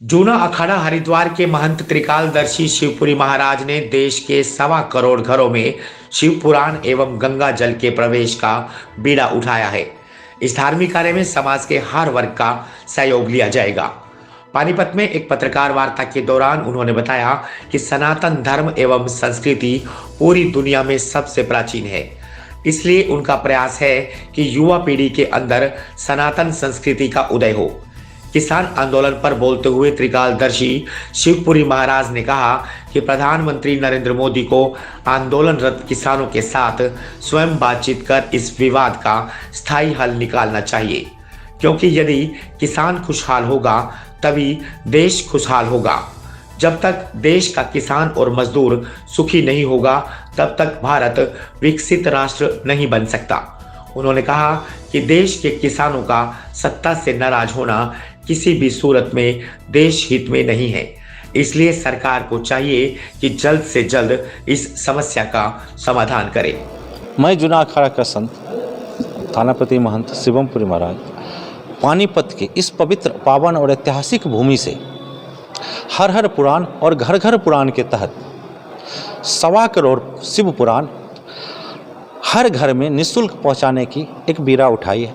जूना अखाड़ा हरिद्वार के महंत त्रिकालदर्शी शिवपुरी महाराज ने देश के 1.25 करोड़ घरों में शिव पुराण एवं गंगा जल के प्रवेश का बीड़ा उठाया है। इस धार्मिक कार्य में समाज के हर वर्ग का सहयोग लिया जाएगा। पानीपत में एक पत्रकार वार्ता के दौरान उन्होंने बताया कि सनातन धर्म एवं संस्कृति पूरी दुनिया में सबसे प्राचीन है, इसलिए उनका प्रयास है कि युवा पीढ़ी के अंदर सनातन संस्कृति का उदय हो। किसान आंदोलन पर बोलते हुए त्रिकालदर्शी शिवपुरी महाराज ने कहा कि प्रधानमंत्री नरेंद्र मोदी को आंदोलनरत किसानों के साथ स्वयं बातचीत कर इस विवाद का स्थायी हल निकालना चाहिए, क्योंकि यदि किसान खुशहाल होगा तभी देश खुशहाल होगा। जब तक देश का किसान और मजदूर सुखी नहीं होगा तब तक भारत विकसित राष्ट्र नहीं बन सकता। उन्होंने कहा कि देश के किसानों का सत्ता से नाराज होना किसी भी सूरत में देश हित में नहीं है, इसलिए सरकार को चाहिए कि जल्द से जल्द इस समस्या का समाधान करे। मैं जूना अखाड़ा का संत थानापति महंत शिवमपुरी महाराज पानीपत के इस पवित्र पावन और ऐतिहासिक भूमि से हर हर पुराण और घर घर पुराण के तहत 1.25 करोड़ शिव पुराण हर घर में निःशुल्क पहुंचाने की एक बीड़ा उठाई है।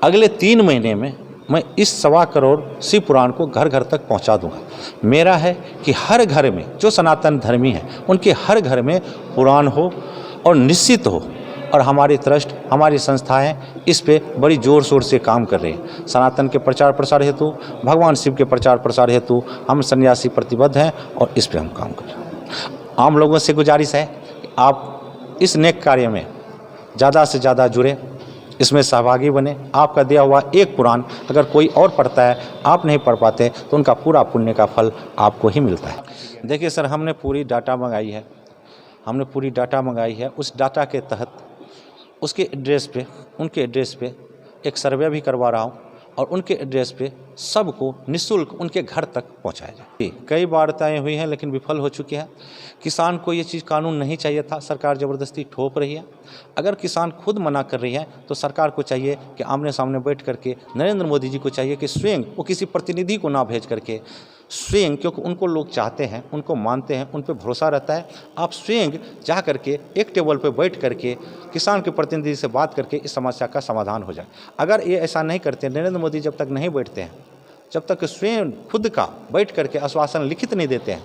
अगले 3 महीने में मैं इस 1.25 करोड़ शिव पुराण को घर घर तक पहुंचा दूंगा। मेरा है कि हर घर में जो सनातन धर्मी हैं उनके हर घर में पुराण हो और निश्चित हो, और हमारी ट्रस्ट हमारी संस्थाएं इस पे बड़ी ज़ोर शोर से काम कर रही हैं। सनातन के प्रचार प्रसार हेतु, भगवान शिव के प्रचार प्रसार हेतु हम सन्यासी प्रतिबद्ध हैं और इस पे हम काम कर रहे हैं। आम लोगों से गुजारिश है कि आप इस नेक कार्य में ज़्यादा से ज़्यादा जुड़े, इसमें सहभागी बने। आपका दिया हुआ एक पुराण अगर कोई और पढ़ता है, आप नहीं पढ़ पाते, तो उनका पूरा पुण्य का फल आपको ही मिलता है। देखिए सर, हमने पूरी डाटा मंगाई है। उस डाटा के तहत उसके एड्रेस पे, उनके एड्रेस पे एक सर्वे भी करवा रहा हूँ और उनके एड्रेस पे सबको निःशुल्क उनके घर तक पहुँचाया जाए। कई वार्ताएं हुई हैं लेकिन विफल हो चुकी है। किसान को ये चीज़ कानून नहीं चाहिए था, सरकार ज़बरदस्ती थोप रही है। अगर किसान खुद मना कर रही है तो सरकार को चाहिए कि आमने सामने बैठ करके नरेंद्र मोदी जी को चाहिए कि स्वयं वो किसी प्रतिनिधि को ना भेज करके स्वयं, क्योंकि उनको लोग चाहते हैं, उनको मानते हैं, उन पर भरोसा रहता है, आप स्वयं जा करके एक टेबल पर बैठ करके किसान के प्रतिनिधि से बात करके इस समस्या का समाधान हो जाए। अगर ये ऐसा नहीं करते, नरेंद्र मोदी जब तक नहीं बैठते हैं, जब तक स्वयं खुद का बैठ करके आश्वासन लिखित नहीं देते हैं,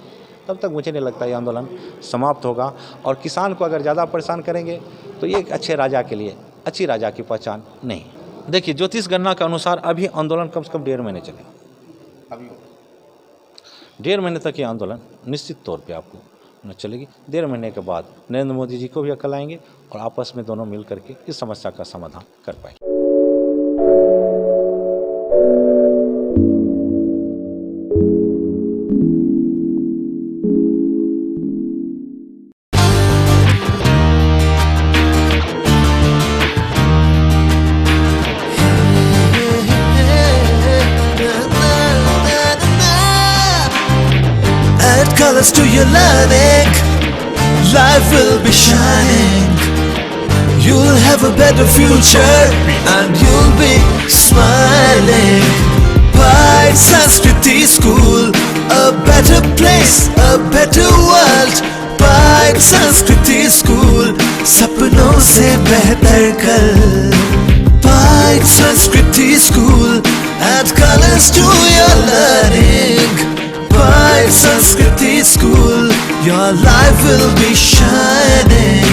तब तक मुझे नहीं लगता ये आंदोलन समाप्त होगा। और किसान को अगर ज़्यादा परेशान करेंगे तो ये एक अच्छे राजा के लिए अच्छी राजा की पहचान नहीं। देखिए, ज्योतिष गणना के अनुसार अभी आंदोलन कम से कम 1.5 महीने चलेगा। अभी 1.5 महीने तक ये आंदोलन निश्चित तौर पे आपको चलेगी। 1.5 महीने के बाद नरेंद्र मोदी जी को भी अकल आएंगे और आपस में दोनों मिल करके इस समस्या का समाधान कर पाएंगे। Colors to your learning, life will be shining. You'll have a better future and you'll be smiling. Pride Sanskriti School, a better place, a better world. Pride Sanskriti School, सपनों से बेहतर कल. Pride Sanskriti School, add colors to your learning. Pride Sanskriti School, your life will be shining.